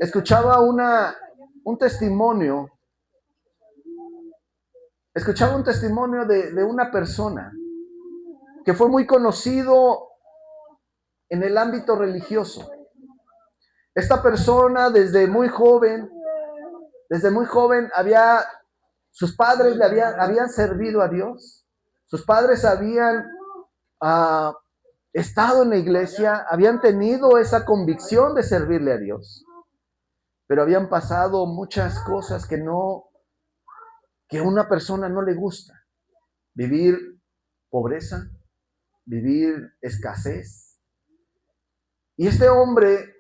escuchaba un testimonio, escuchaba un testimonio de una persona que fue muy conocido en el ámbito religioso. Esta persona desde muy joven sus padres habían servido a Dios, sus padres habían uh, estado en la iglesia, habían tenido esa convicción de servirle a Dios, pero habían pasado muchas cosas que a una persona no le gusta. Vivir pobreza, vivir escasez. Y este hombre,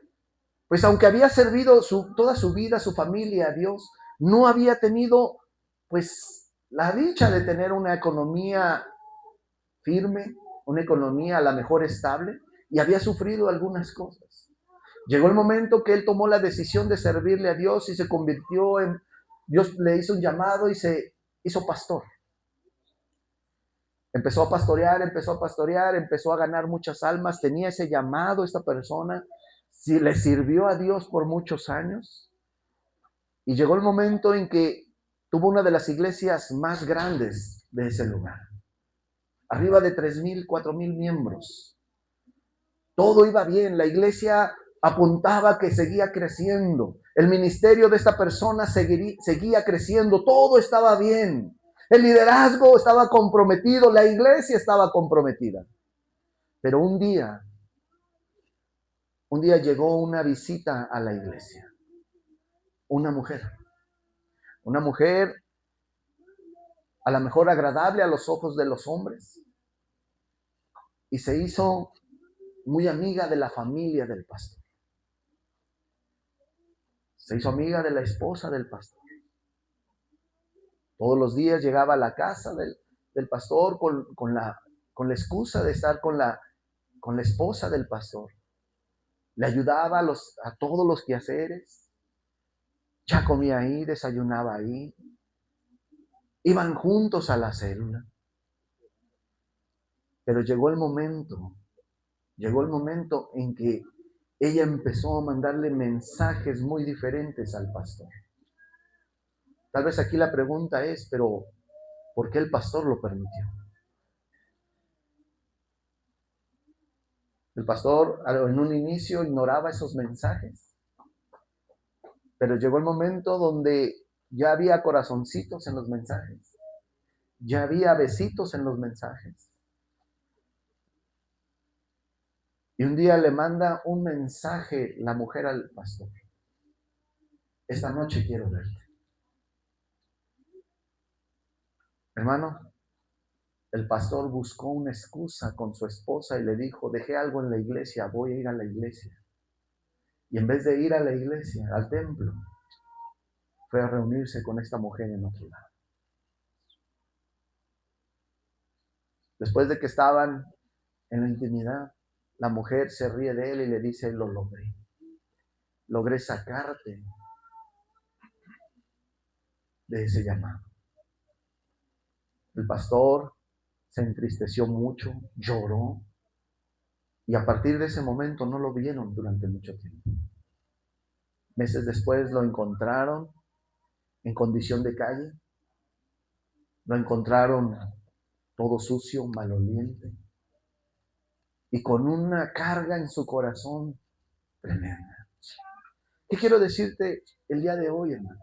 pues aunque había servido toda su vida, su familia a Dios, no había tenido pues la dicha de tener una economía firme, una economía a la mejor estable, y había sufrido algunas cosas. Llegó el momento que él tomó la decisión de servirle a Dios y se convirtió en, Dios le hizo un llamado y se hizo pastor. Empezó a pastorear, empezó a ganar muchas almas, tenía ese llamado esta persona, sí, le sirvió a Dios por muchos años, y llegó el momento en que tuvo una de las iglesias más grandes de ese lugar, arriba de 3,000, 4,000 miembros. Todo iba bien, la iglesia apuntaba que seguía creciendo, el ministerio de esta persona seguía creciendo, todo estaba bien. El liderazgo estaba comprometido, la iglesia estaba comprometida. Pero un día llegó una visita a la iglesia. Una mujer a lo mejor agradable a los ojos de los hombres, y se hizo muy amiga de la familia del pastor. Se hizo amiga de la esposa del pastor. Todos los días llegaba a la casa del pastor con la excusa de estar con la esposa del pastor. Le ayudaba a todos los quehaceres. Ya comía ahí, desayunaba ahí. Iban juntos a la célula. Pero llegó el momento en que ella empezó a mandarle mensajes muy diferentes al pastor. Tal vez aquí la pregunta es, pero ¿por qué el pastor lo permitió? El pastor en un inicio ignoraba esos mensajes, pero llegó el momento donde ya había corazoncitos en los mensajes, ya había besitos en los mensajes. Y un día le manda un mensaje la mujer al pastor: esta noche quiero verte. Hermano, el pastor buscó una excusa con su esposa y le dijo: dejé algo en la iglesia, voy a ir a la iglesia. Y en vez de ir a la iglesia, al templo, fue a reunirse con esta mujer en otro lado. Después de que estaban en la intimidad, la mujer se ríe de él y le dice: lo logré. Logré sacarte de ese llamado. El pastor se entristeció mucho, lloró, y a partir de ese momento no lo vieron durante mucho tiempo. Meses después lo encontraron en condición de calle, lo encontraron todo sucio, maloliente, y con una carga en su corazón tremenda. ¿Qué quiero decirte el día de hoy, hermano?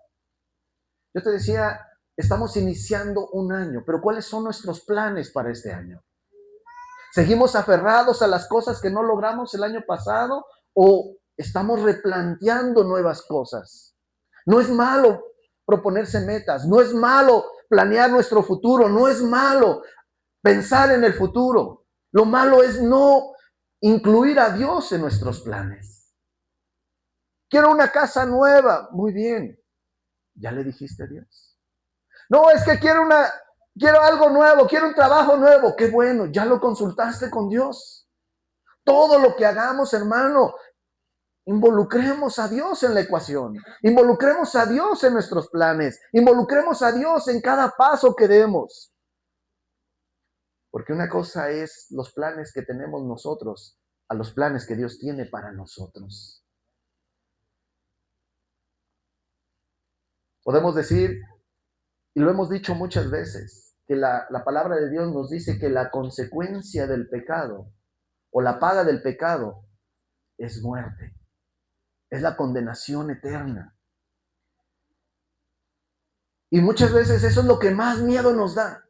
Yo te decía, estamos iniciando un año, pero ¿cuáles son nuestros planes para este año? ¿Seguimos aferrados a las cosas que no logramos el año pasado o estamos replanteando nuevas cosas? No es malo proponerse metas, no es malo planear nuestro futuro, no es malo pensar en el futuro. Lo malo es no incluir a Dios en nuestros planes. Quiero una casa nueva, muy bien. ¿Ya le dijiste a Dios? No, es que quiero algo nuevo, quiero un trabajo nuevo. Qué bueno, ya lo consultaste con Dios. Todo lo que hagamos, hermano, involucremos a Dios en la ecuación, involucremos a Dios en nuestros planes, involucremos a Dios en cada paso que demos. Porque una cosa es los planes que tenemos nosotros a los planes que Dios tiene para nosotros. Podemos decir, y lo hemos dicho muchas veces, que la palabra de Dios nos dice que la consecuencia del pecado o la paga del pecado es muerte, es la condenación eterna. Y muchas veces eso es lo que más miedo nos da.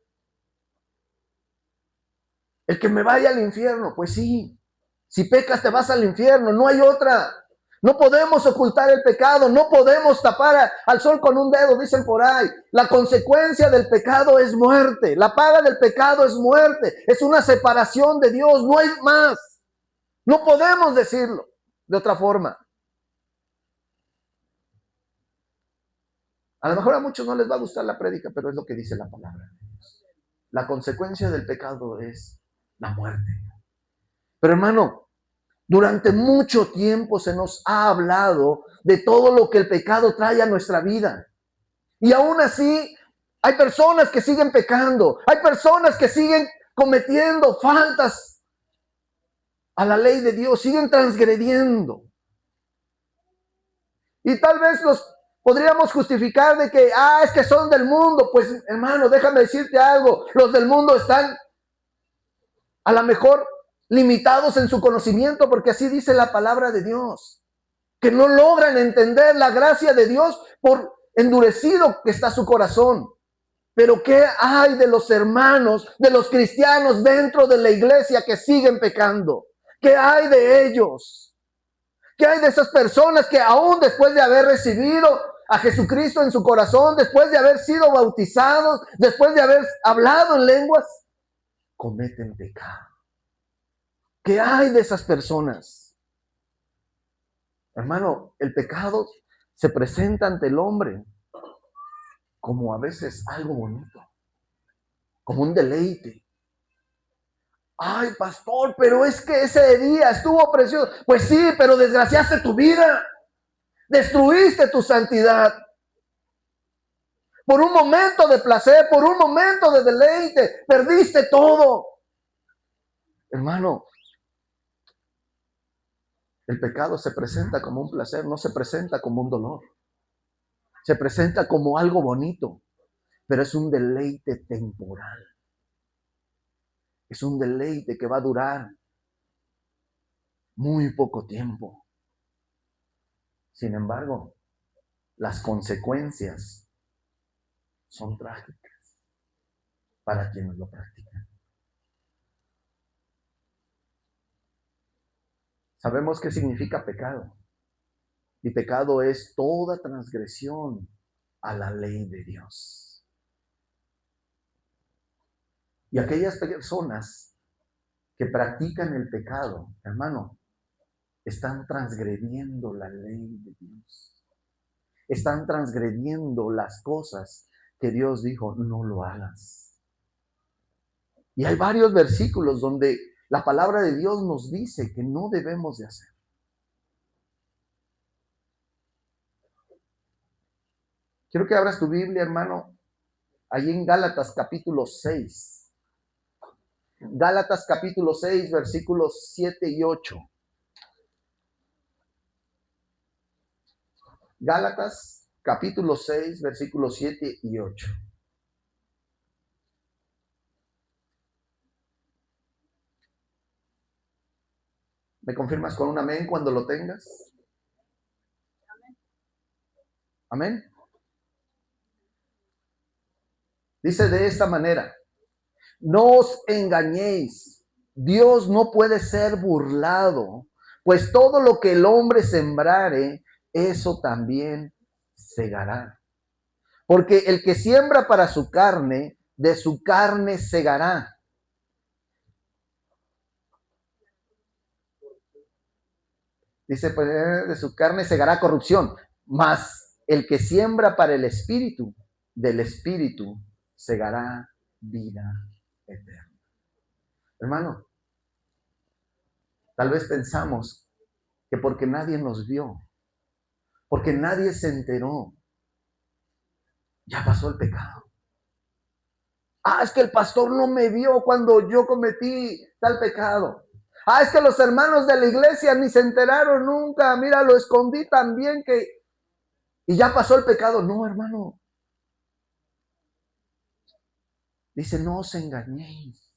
El que me vaya al infierno, pues sí, si pecas te vas al infierno, no hay otra. No podemos ocultar el pecado, no podemos tapar al sol con un dedo, dicen por ahí. La consecuencia del pecado es muerte, la paga del pecado es muerte, es una separación de Dios, no hay más. No podemos decirlo de otra forma. A lo mejor a muchos no les va a gustar la prédica, pero es lo que dice la palabra de Dios. La consecuencia del pecado es la muerte. Pero hermano, durante mucho tiempo se nos ha hablado de todo lo que el pecado trae a nuestra vida. Y aún así, hay personas que siguen pecando, hay personas que siguen cometiendo faltas a la ley de Dios, siguen transgrediendo. Y tal vez los podríamos justificar de que, es que son del mundo. Pues hermano, déjame decirte algo, los del mundo están a lo mejor limitados en su conocimiento, porque así dice la palabra de Dios, que no logran entender la gracia de Dios por endurecido que está su corazón. Pero ¿qué hay de los hermanos, de los cristianos dentro de la iglesia que siguen pecando? ¿Qué hay de ellos? ¿Qué hay de esas personas que aún después de haber recibido a Jesucristo en su corazón, después de haber sido bautizados, después de haber hablado en lenguas, cometen pecado? ¿Qué hay de esas personas? Hermano, el pecado se presenta ante el hombre como a veces algo bonito, como un deleite. Ay, pastor, pero es que ese día estuvo precioso. Pues sí, pero desgraciaste tu vida. Destruiste tu santidad. Por un momento de placer, por un momento de deleite, perdiste todo. Hermano, el pecado se presenta como un placer, no se presenta como un dolor. Se presenta como algo bonito, pero es un deleite temporal. Es un deleite que va a durar muy poco tiempo. Sin embargo, las consecuencias son trágicas para quienes lo practican. Sabemos qué significa pecado. Y pecado es toda transgresión a la ley de Dios. Y aquellas personas que practican el pecado, hermano, están transgrediendo la ley de Dios. Están transgrediendo las cosas que Dios dijo, no lo hagas. Y hay varios versículos donde la palabra de Dios nos dice que no debemos de hacer. Quiero que abras tu Biblia, hermano, allí en Gálatas capítulo 6. Gálatas capítulo 6, versículos 7 y 8. Gálatas capítulo 6, versículos 7 y 8. ¿Me confirmas con un amén cuando lo tengas? Amén. Dice de esta manera: no os engañéis, Dios no puede ser burlado, pues todo lo que el hombre sembrare, eso también segará. Porque el que siembra para su carne, de su carne segará. Dice, pues de su carne segará corrupción, mas el que siembra para el espíritu, del espíritu segará vida eterna. Hermano, tal vez pensamos que porque nadie nos vio, porque nadie se enteró, ya pasó el pecado. Es que el pastor no me vio cuando yo cometí tal pecado. Es que los hermanos de la iglesia ni se enteraron nunca. Mira, lo escondí tan bien que... Y ya pasó el pecado. No, hermano. Dice, no os engañéis.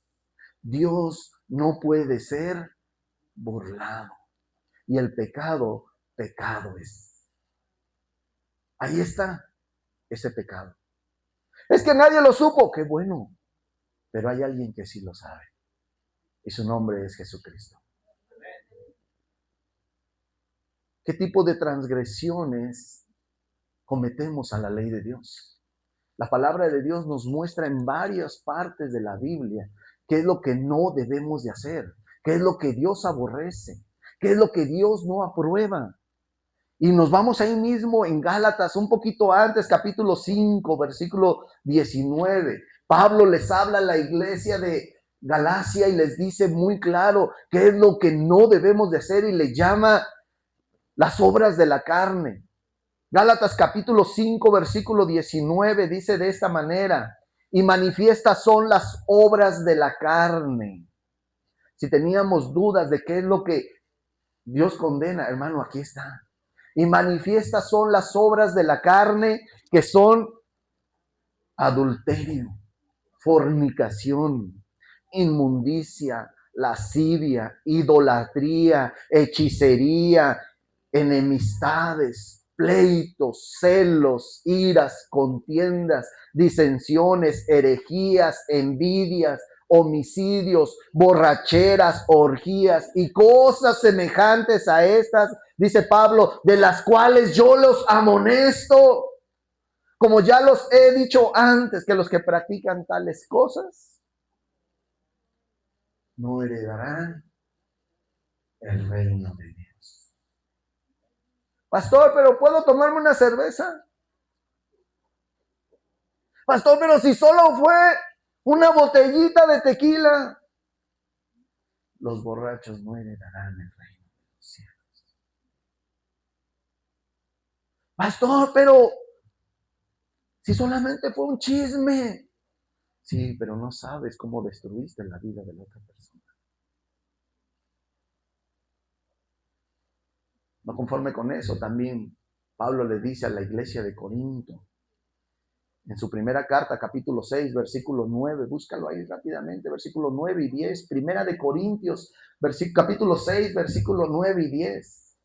Dios no puede ser burlado. Y el pecado, pecado es. Ahí está ese pecado. Es que nadie lo supo. Qué bueno. Pero hay alguien que sí lo sabe. Y su nombre es Jesucristo. ¿Qué tipo de transgresiones cometemos a la ley de Dios? La palabra de Dios nos muestra en varias partes de la Biblia qué es lo que no debemos de hacer, qué es lo que Dios aborrece, qué es lo que Dios no aprueba. Y nos vamos ahí mismo en Gálatas, un poquito antes, capítulo 5, versículo 19. Pablo les habla a la iglesia de Galacia y les dice muy claro qué es lo que no debemos de hacer y le llama las obras de la carne. Gálatas capítulo 5, versículo 19 dice de esta manera, y manifiestas son las obras de la carne. Si teníamos dudas de qué es lo que Dios condena, hermano, aquí está. Y manifiestas son las obras de la carne, que son adulterio, fornicación, inmundicia, lascivia, idolatría, hechicería, enemistades, pleitos, celos, iras, contiendas, disensiones, herejías, envidias, homicidios, borracheras, orgías y cosas semejantes a estas, dice Pablo, de las cuales yo los amonesto. Como ya los he dicho antes, que los que practican tales cosas no heredarán el reino de Dios. Pastor, pero ¿puedo tomarme una cerveza? Pastor, pero si solo fue una botellita de tequila. Los borrachos no heredarán el reino de los cielos. Pastor, pero si solamente fue un chisme. Sí, pero no sabes cómo destruiste la vida de la otra persona. No conforme con eso, también Pablo le dice a la iglesia de Corinto, en su primera carta, capítulo 6, versículo 9, búscalo ahí rápidamente, versículo 9 y 10, primera de Corintios, capítulo 6, versículo 9 y 10.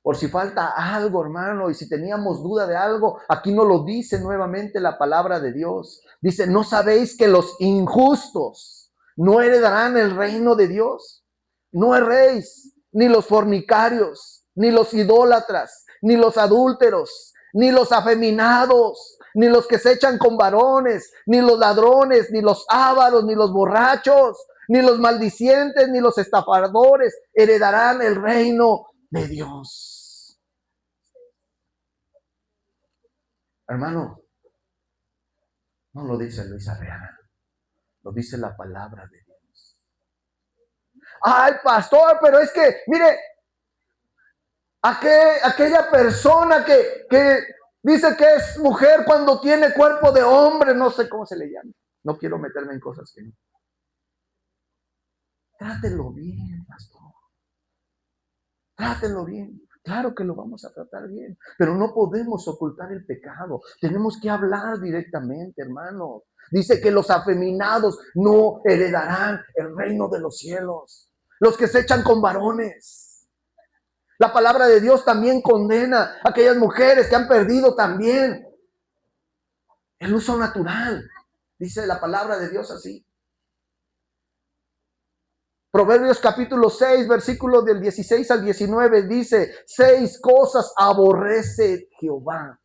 Por si falta algo, hermano, y si teníamos duda de algo, aquí nos lo dice nuevamente la palabra de Dios. Dice, ¿no sabéis que los injustos no heredarán el reino de Dios? No erréis, ni los fornicarios, ni los idólatras, ni los adúlteros, ni los afeminados, ni los que se echan con varones, ni los ladrones, ni los ávaros, ni los borrachos, ni los maldicientes, ni los estafadores heredarán el reino de Dios. Hermano, no lo dice Luis Arreana, lo dice la palabra de Dios. Ay, pastor, pero es que, mire, aquella persona que dice que es mujer cuando tiene cuerpo de hombre, no sé cómo se le llama. No quiero meterme en cosas que no. Trátelo bien, pastor. Trátelo bien. Claro que lo vamos a tratar bien, pero no podemos ocultar el pecado. Tenemos que hablar directamente, hermano. Dice que los afeminados no heredarán el reino de los cielos. Los que se echan con varones. La palabra de Dios también condena a aquellas mujeres que han perdido también el uso natural. Dice la palabra de Dios así. Proverbios capítulo 6, versículos del 16 al 19 dice, 6 cosas aborrece Jehová,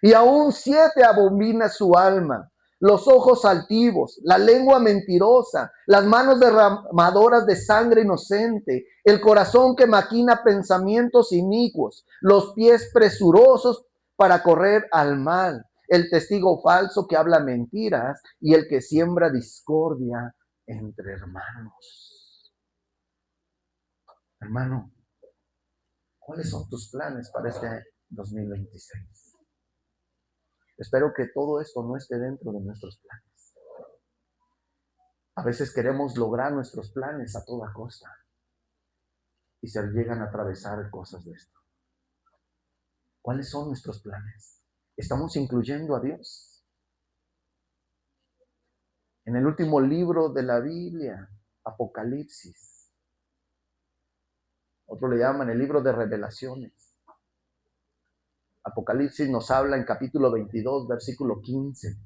y aún 7 abomina su alma: los ojos altivos, la lengua mentirosa, las manos derramadoras de sangre inocente, el corazón que maquina pensamientos inicuos, los pies presurosos para correr al mal, el testigo falso que habla mentiras y el que siembra discordia entre hermanos. Hermano, ¿cuáles son tus planes para este 2026? Espero que todo esto no esté dentro de nuestros planes. A veces queremos lograr nuestros planes a toda costa y se llegan a atravesar cosas de esto. ¿Cuáles son nuestros planes? ¿Estamos incluyendo a Dios? En el último libro de la Biblia, Apocalipsis, otros le llaman el libro de revelaciones. Apocalipsis nos habla en capítulo 22, versículo 15.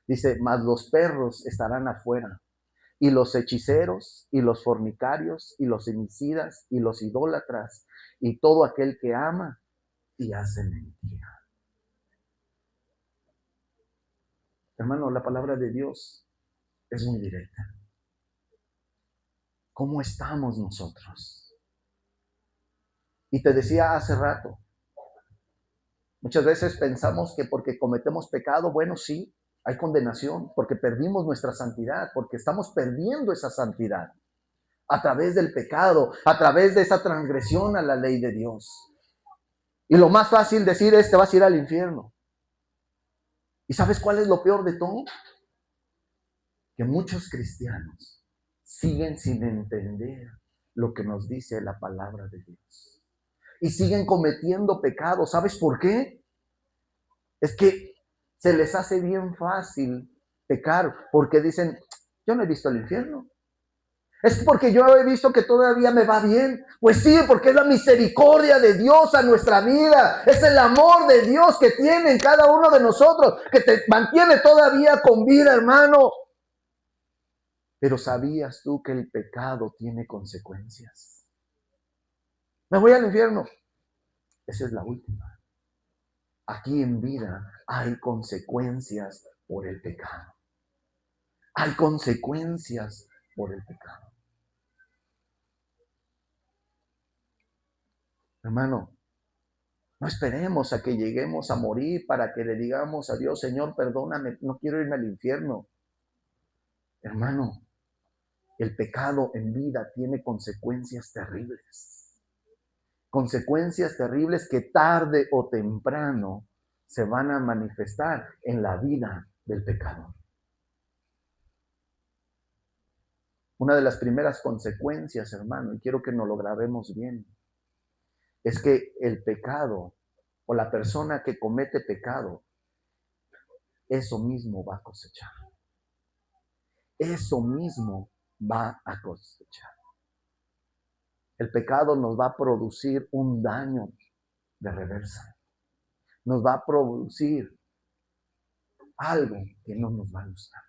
Dice, mas los perros estarán afuera, y los hechiceros, y los fornicarios, y los homicidas, y los idólatras, y todo aquel que ama y hace mentira. Hermano, la palabra de Dios es muy directa. ¿Cómo estamos nosotros? Y te decía hace rato, muchas veces pensamos que porque cometemos pecado, bueno, sí, hay condenación, porque perdimos nuestra santidad, porque estamos perdiendo esa santidad a través del pecado, a través de esa transgresión a la ley de Dios. Y lo más fácil decir es, te vas a ir al infierno. ¿Y sabes cuál es lo peor de todo? Que muchos cristianos siguen sin entender lo que nos dice la palabra de Dios. Y siguen cometiendo pecados. ¿Sabes por qué? Es que se les hace bien fácil pecar porque dicen, yo no he visto el infierno. Es porque yo he visto que todavía me va bien. Pues sí, porque es la misericordia de Dios a nuestra vida. Es el amor de Dios que tiene en cada uno de nosotros, que te mantiene todavía con vida, hermano. Pero ¿sabías tú que el pecado tiene consecuencias? Me voy al infierno. Esa es la última. Aquí en vida hay consecuencias por el pecado. Hay consecuencias por el pecado. Hermano, no esperemos a que lleguemos a morir para que le digamos a Dios, Señor, perdóname, no quiero irme al infierno. Hermano, el pecado en vida tiene consecuencias terribles. Consecuencias terribles que tarde o temprano se van a manifestar en la vida del pecador. Una de las primeras consecuencias, hermano, y quiero que nos lo grabemos bien, es que el pecado o la persona que comete pecado, eso mismo va a cosechar. Eso mismo va a cosechar. El pecado nos va a producir un daño de reversa. Nos va a producir algo que no nos va a gustar.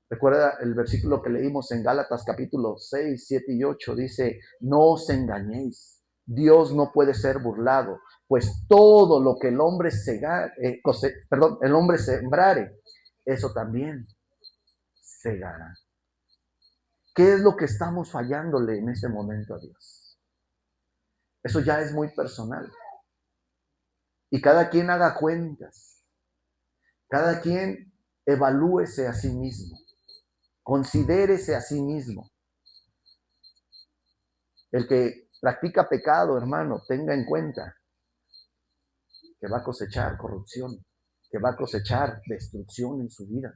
Recuerda el versículo que leímos en Gálatas capítulo 6, 7 y 8. Dice, no os engañéis. Dios no puede ser burlado, pues todo lo que el hombre sembrare, eso también segará. ¿Qué es lo que estamos fallándole en este momento a Dios? Eso ya es muy personal. Y cada quien haga cuentas. Cada quien evalúese a sí mismo. Considérese a sí mismo. El que practica pecado, hermano, tenga en cuenta que va a cosechar corrupción, que va a cosechar destrucción en su vida.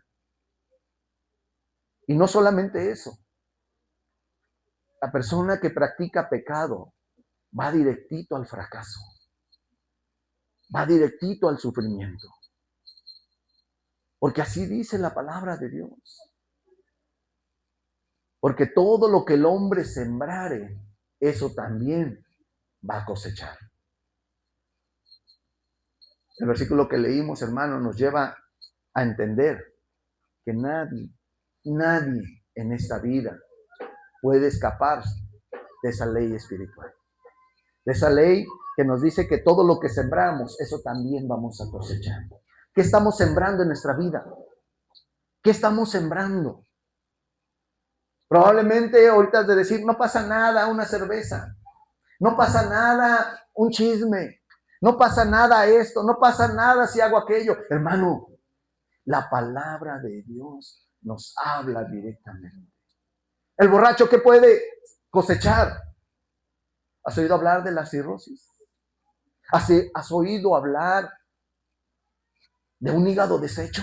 Y no solamente eso. La persona que practica pecado va directito al fracaso. Va directito al sufrimiento. Porque así dice la palabra de Dios. Porque todo lo que el hombre sembrare, eso también va a cosechar. El versículo que leímos, hermano, nos lleva a entender que nadie en esta vida puede escapar de esa ley espiritual. De esa ley que nos dice que todo lo que sembramos, eso también vamos a cosechar. ¿Qué estamos sembrando en nuestra vida? ¿Qué estamos sembrando? Probablemente ahorita has de decir, no pasa nada una cerveza, no pasa nada un chisme, no pasa nada esto, no pasa nada si hago aquello. Hermano, la palabra de Dios nos habla directamente. El borracho, ¿qué puede cosechar? ¿Has oído hablar de la cirrosis? ¿Has oído hablar de un hígado deshecho?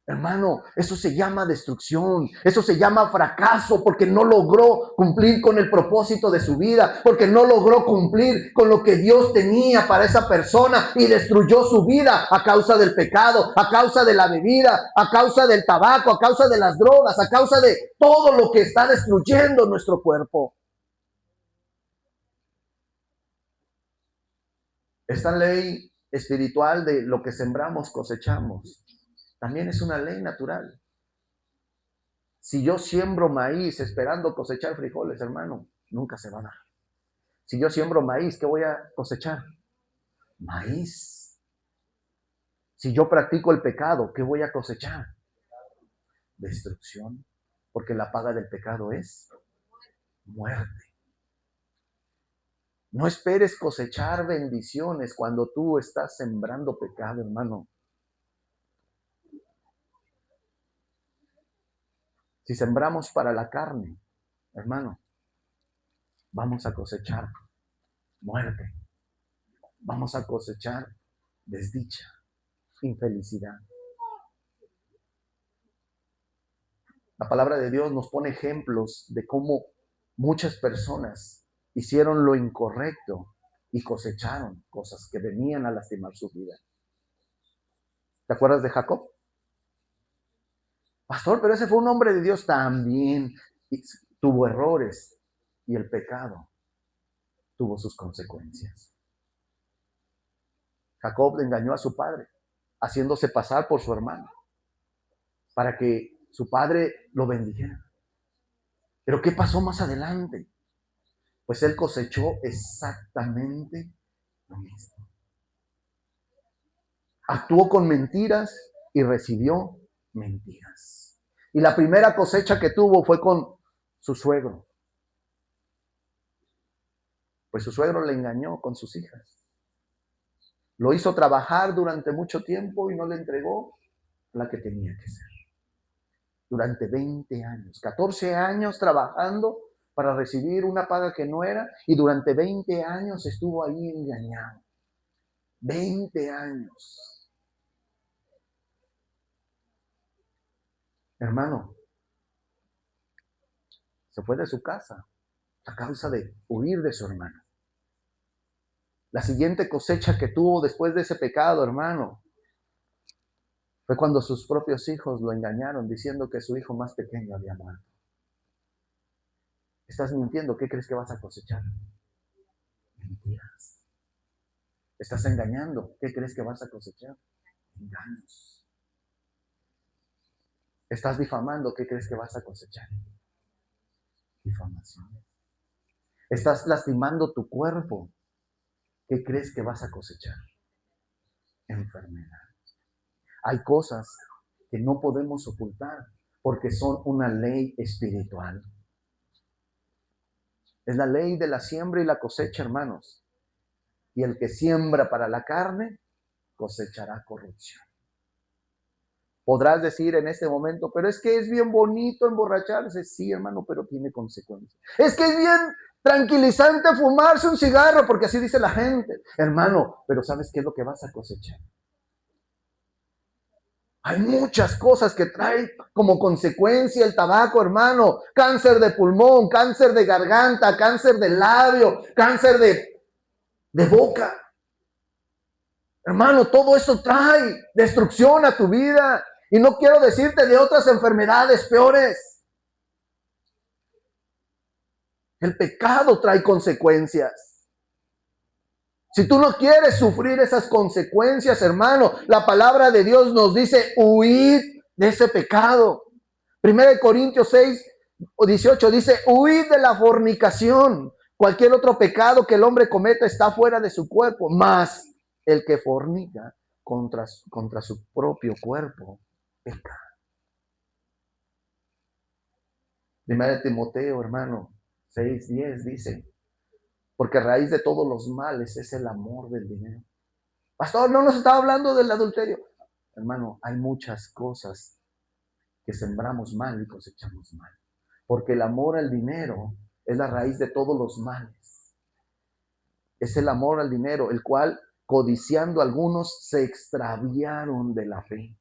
Hermano, eso se llama destrucción, eso se llama fracaso porque no logró cumplir con el propósito de su vida, porque no logró cumplir con lo que Dios tenía para esa persona y destruyó su vida a causa del pecado, a causa de la bebida, a causa del tabaco, a causa de las drogas, a causa de todo lo que está destruyendo nuestro cuerpo. Esta ley espiritual de lo que sembramos cosechamos también es una ley natural. Si yo siembro maíz esperando cosechar frijoles, hermano, nunca se va a dar. Si yo siembro maíz, ¿qué voy a cosechar? Maíz. Si yo practico el pecado, ¿qué voy a cosechar? Destrucción. Porque la paga del pecado es muerte. No esperes cosechar bendiciones cuando tú estás sembrando pecado, hermano. Si sembramos para la carne, hermano, vamos a cosechar muerte. Vamos a cosechar desdicha, infelicidad. La palabra de Dios nos pone ejemplos de cómo muchas personas hicieron lo incorrecto y cosecharon cosas que venían a lastimar su vida. ¿Te acuerdas de Jacob? Pastor, pero ese fue un hombre de Dios también. Tuvo errores y el pecado tuvo sus consecuencias. Jacob le engañó a su padre, haciéndose pasar por su hermano, para que su padre lo bendijera. Pero ¿qué pasó más adelante? Pues él cosechó exactamente lo mismo. Actuó con mentiras y recibió mentiras. Y la primera cosecha que tuvo fue con su suegro. Pues su suegro le engañó con sus hijas. Lo hizo trabajar durante mucho tiempo y no le entregó la que tenía que ser. Durante 20 años, 14 años trabajando para recibir una paga que no era, y durante 20 años estuvo ahí engañado. 20 años. Hermano, se fue de su casa a causa de huir de su hermano. La siguiente cosecha que tuvo después de ese pecado, hermano, fue cuando sus propios hijos lo engañaron diciendo que su hijo más pequeño había muerto. Estás mintiendo, ¿qué crees que vas a cosechar? Mentiras. Estás engañando, ¿qué crees que vas a cosechar? Engaños. Estás difamando, ¿qué crees que vas a cosechar? Difamación. Estás lastimando tu cuerpo, ¿qué crees que vas a cosechar? Enfermedad. Hay cosas que no podemos ocultar porque son una ley espiritual. Es la ley de la siembra y la cosecha, hermanos. Y el que siembra para la carne, cosechará corrupción. Podrás decir en este momento, pero es que es bien bonito emborracharse. Sí, hermano, pero tiene consecuencias. Es que es bien tranquilizante fumarse un cigarro, porque así dice la gente. Hermano, pero ¿sabes qué es lo que vas a cosechar? Hay muchas cosas que trae como consecuencia el tabaco, hermano. Cáncer de pulmón, cáncer de garganta, cáncer de labio, cáncer de boca. Hermano, todo eso trae destrucción a tu vida. Y no quiero decirte de otras enfermedades peores. El pecado trae consecuencias. Si tú no quieres sufrir esas consecuencias, hermano, la palabra de Dios nos dice huid de ese pecado. 1 Corintios 6:18 dice, huid de la fornicación. Cualquier otro pecado que el hombre cometa está fuera de su cuerpo, mas el que fornica contra su propio cuerpo peca. 1 Timoteo, hermano, 6:10 dice, porque a raíz de todos los males es el amor del dinero. Pastor, no nos está hablando del adulterio. Hermano, hay muchas cosas que sembramos mal y cosechamos mal. Porque el amor al dinero es la raíz de todos los males. Es el amor al dinero, el cual, codiciando algunos, se extraviaron de la fe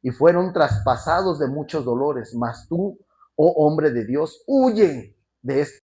y fueron traspasados de muchos dolores, mas tú, oh hombre de Dios, huye de este